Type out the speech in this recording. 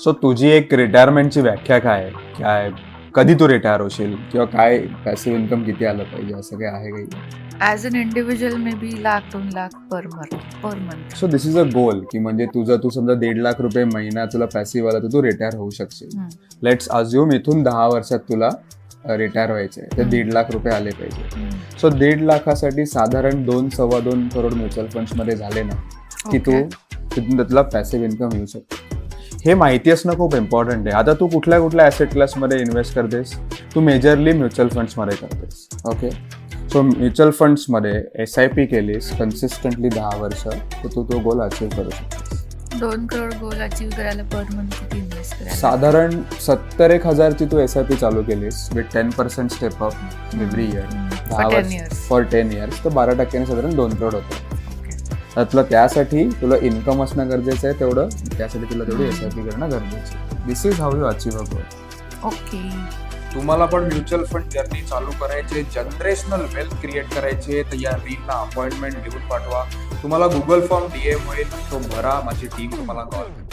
So तुझी एक रिटायरमेंटची व्याख्या काय आहे? काय कधी तू रिटायर होशील किंवा काय पॅसिव्ह इन्कम किती आलं पाहिजे असं काय आहे काही? As an individual maybe 1,00,000-2,00,000 पर month. So this is a goal की म्हणजे तू समजा 1.5 लाख रुपये महिना तुला पॅसिव्ह आला तर तू रिटायर होऊ शकशील. लेट्स अज्युम इथून 10 वर्षात तुला रिटायर व्हायचंय तर 1.5 लाख रुपये आले पाहिजे. सो 1.5 लाखासाठी साधारण 2-2.25 करोड म्युच्युअल फंड्स मध्ये झाले ना की तू तिथून तुला पॅसिव्ह इन्कम येऊ शकतो. हे माहिती असणं खूप इम्पॉर्टंट आहे. आता तू कुठल्या कुठल्या ॲसेट क्लासमध्ये इन्व्हेस्ट करतेस? तू मेजरली म्युच्युअल फंड्समध्ये करतेस. ओके, सो म्युच्युअल फंड्समध्ये SIP केलीस कन्सिस्टंटली 10 वर्ष तर तू तो गोल अचीव करू शकतेस. 2 करोड गोल अचीव करायला पर मंथ किती इन्व्हेस्ट करायला? साधारण 70,000ची तू SIP चालू केलीस with 10% step up every year 10 वर्ष फॉर 10 इयर्स तर 12% साधारण 2 करोड होतं. तर तुला त्यासाठी तुला इन्कम असणं गरजेचं आहे तेवढं, त्यासाठी तुला तेवढी SIP करणं गरजेचं आहे. This is how you achieve a goal. Okay. तुम्हाला पण म्युच्युअल फंड जर्नी चालू करायचे, जनरेशनल वेल्थ क्रिएट करायचे तर या रीलला अपॉइंटमेंट घेऊन पाठवा. तुम्हाला गुगल फॉर्म DM होईल, तो भरा, माझी टीम तुम्हाला कॉल करेल.